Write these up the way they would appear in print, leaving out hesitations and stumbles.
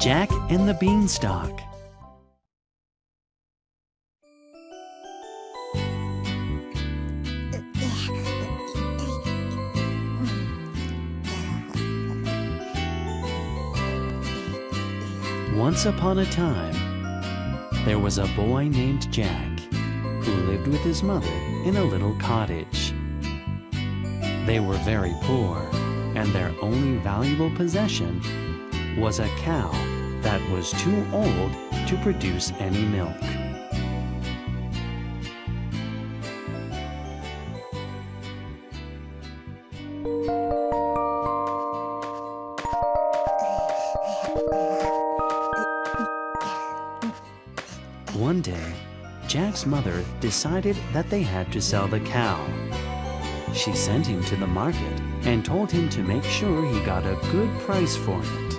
Jack and the Beanstalk. Once upon a time, there was a boy named Jack who lived with his mother in a little cottage. They were very poor, and their only valuable possession was a cow that was too old to produce any milk. One day, Jack's mother decided that they had to sell the cow. She sent him to the market and told him to make sure he got a good price for it.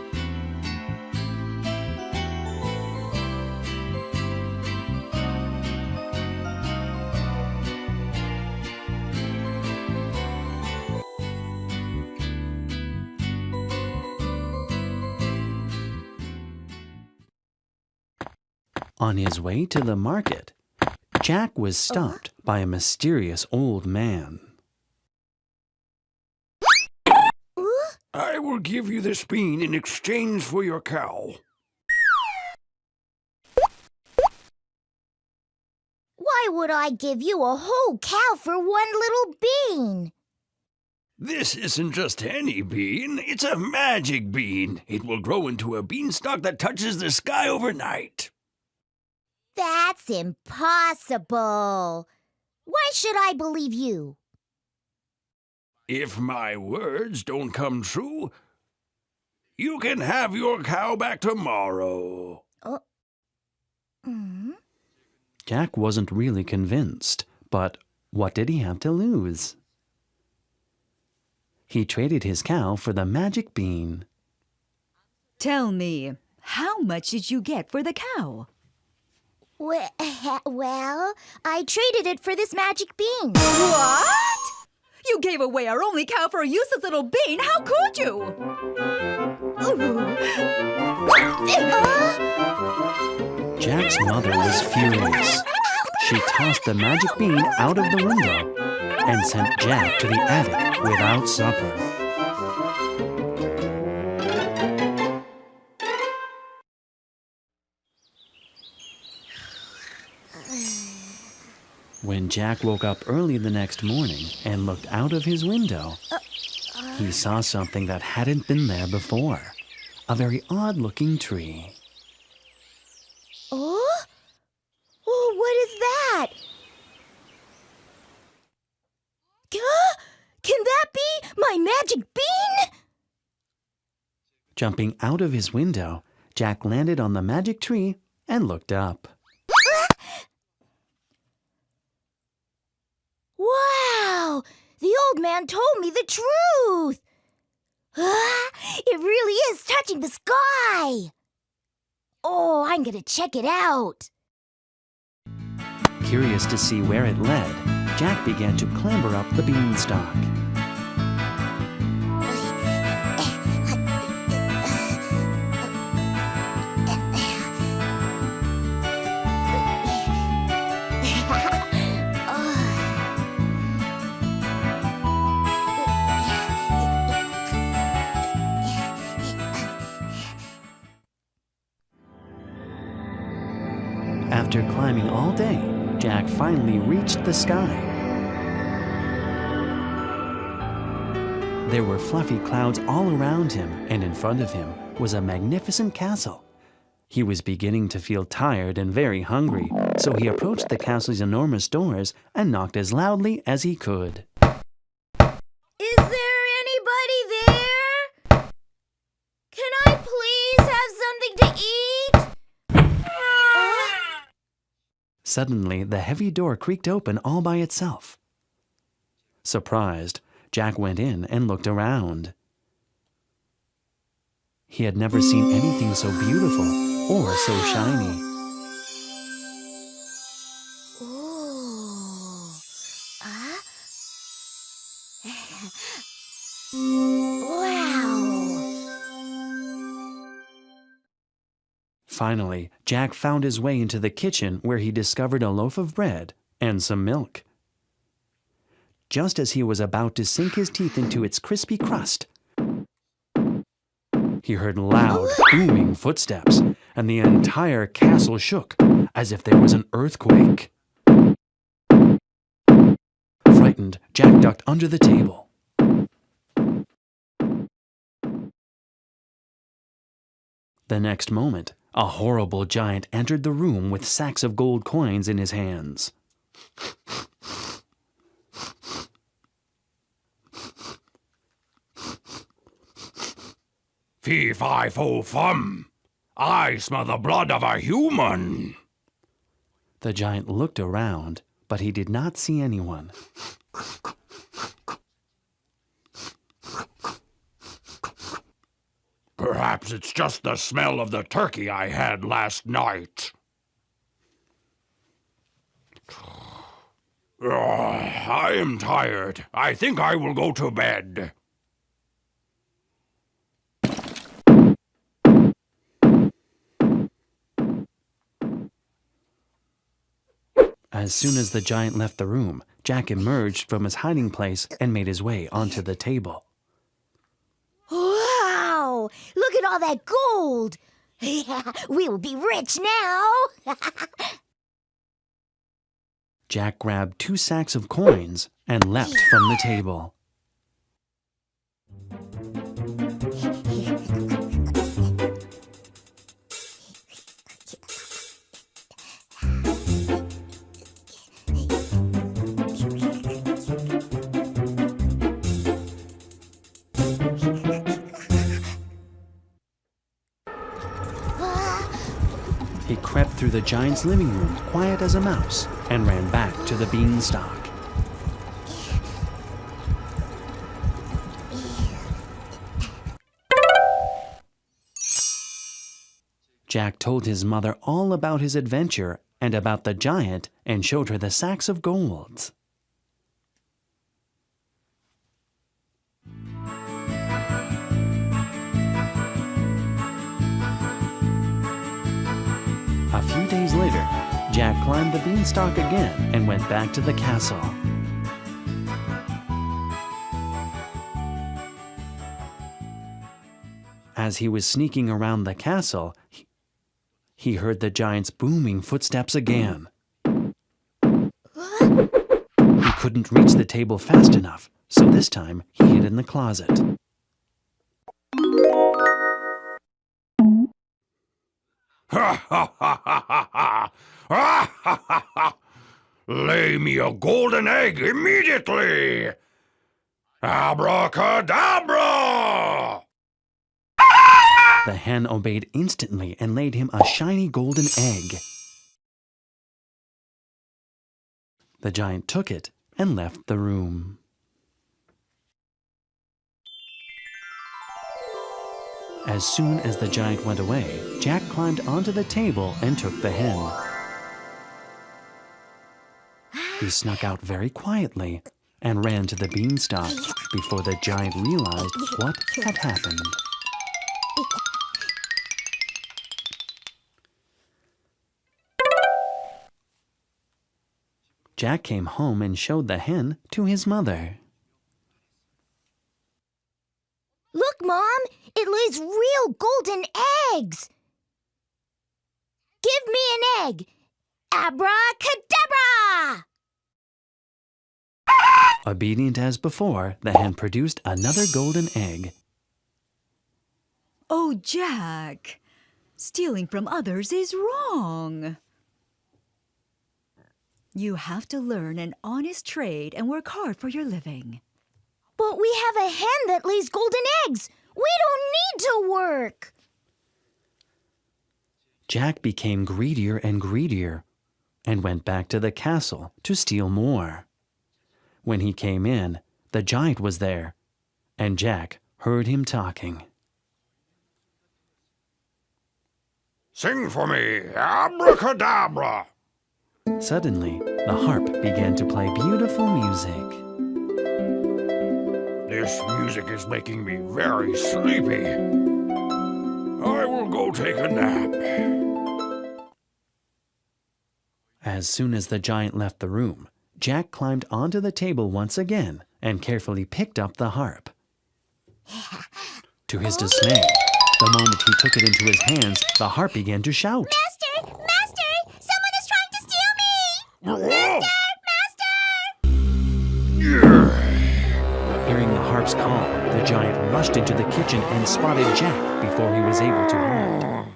On his way to the market, Jack was stopped by a mysterious old man. I will give you this bean in exchange for your cow. Why would I give you a whole cow for one little bean? This isn't just any bean, it's a magic bean. It will grow into a beanstalk that touches the sky overnight. That's impossible. Why should I believe you? If my words don't come true, you can have your cow back tomorrow. Jack wasn't really convinced, but what did he have to lose? He traded his cow for the magic bean. Tell me, how much did you get for the cow? Well, I traded it for this magic bean. What? You gave away our only cow for a useless little bean. How could you? Jack's mother was furious. She tossed the magic bean out of the window and sent Jack to the attic without supper. When Jack woke up early the next morning and looked out of his window, he saw something that hadn't been there before. A very odd-looking tree. Oh, what is that? Can that be my magic bean? Jumping out of his window, Jack landed on the magic tree and looked up. Wow! The old man told me the truth! It really is touching the sky! Oh, I'm gonna check it out! Curious to see where it led, Jack began to clamber up the beanstalk. After climbing all day, Jack finally reached the sky. There were fluffy clouds all around him, and in front of him was a magnificent castle. He was beginning to feel tired and very hungry, so he approached the castle's enormous doors and knocked as loudly as he could. Is there anybody there? Can I please have something to eat? Suddenly, the heavy door creaked open all by itself. Surprised, Jack went in and looked around. He had never seen anything so beautiful or so shiny. Wow! Finally, Jack found his way into the kitchen where he discovered a loaf of bread and some milk. Just as he was about to sink his teeth into its crispy crust, he heard loud, booming footsteps, and the entire castle shook as if there was an earthquake. Frightened, Jack ducked under the table. The next moment, a horrible giant entered the room with sacks of gold coins in his hands. Fee-fi-fo-fum! I smell the blood of a human! The giant looked around, but he did not see anyone. Perhaps it's just the smell of the turkey I had last night. I am tired. I think I will go to bed. As soon as the giant left the room, Jack emerged from his hiding place and made his way onto the table. Wow! Look at all that gold! We will be rich now! Jack grabbed 2 sacks of coins and leapt from the table. He crept through the giant's living room, quiet as a mouse, and ran back to the beanstalk. Jack told his mother all about his adventure and about the giant and showed her the sacks of gold. A few days later, Jack climbed the beanstalk again and went back to the castle. As he was sneaking around the castle, he heard the giant's booming footsteps again. He couldn't reach the table fast enough, so this time he hid in the closet. Ha ha ha ha ha ha! Ha ha ha ha! Lay me a golden egg immediately! Abracadabra! The hen obeyed instantly and laid him a shiny golden egg. The giant took it and left the room. As soon as the giant went away, Jack climbed onto the table and took the hen. He snuck out very quietly and ran to the beanstalk before the giant realized what had happened. Jack came home and showed the hen to his mother. Look, Mom! It lays real golden eggs! Give me an egg! Abracadabra! Obedient as before, the hen produced another golden egg. Oh, Jack, stealing from others is wrong. You have to learn an honest trade and work hard for your living. But we have a hen that lays golden eggs! We don't need to work! Jack became greedier and greedier and went back to the castle to steal more. When he came in, the giant was there, and Jack heard him talking. Sing for me, abracadabra! Suddenly, the harp began to play beautiful music. This music is making me very sleepy. I will go take a nap. As soon as the giant left the room, Jack climbed onto the table once again and carefully picked up the harp. To his dismay, the moment he took it into his hands, the harp began to shout. Master! Master! Someone is trying to steal me! Hearing the harp's call, the giant rushed into the kitchen and spotted Jack before he was able to hide.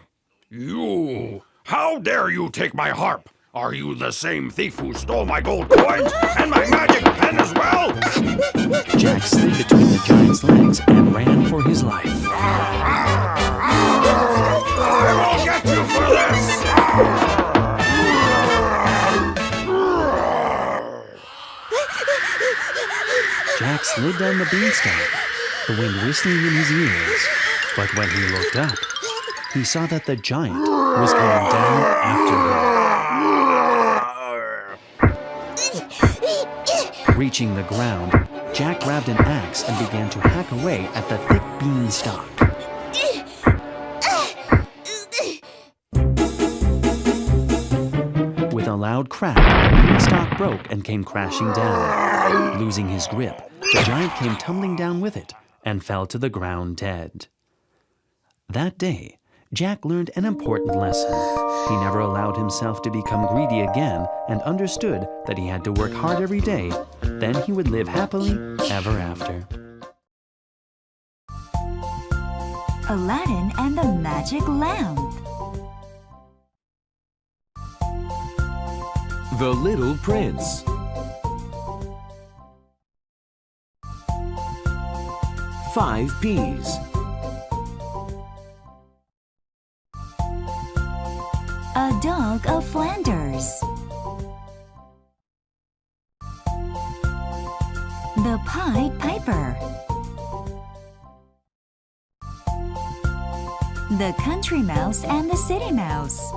You! How dare you take my harp? Are you the same thief who stole my gold coins and my magic pen as well? Jack slid between the giant's legs and ran for his life. I will get you for this! Jack slid down the beanstalk, the wind whistling in his ears. But when he looked up, he saw that the giant was coming down after him. Reaching the ground, Jack grabbed an axe and began to hack away at the thick beanstalk. With a loud crack, the beanstalk broke and came crashing down. Losing his grip, the giant came tumbling down with it and fell to the ground dead. That day, Jack learned an important lesson. He never allowed himself to become greedy again and understood that he had to work hard every day. Then he would live happily ever after. Aladdin and the Magic Lamp. The Little Prince. Five peas. A dog of Flanders. The Pied Piper. The Country Mouse and the City Mouse.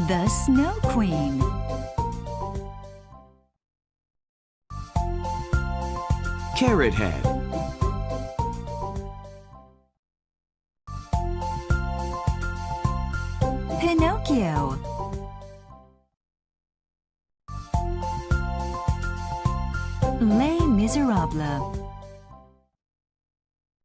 The Snow Queen. Carrot Head. Pinocchio. Les Miserables.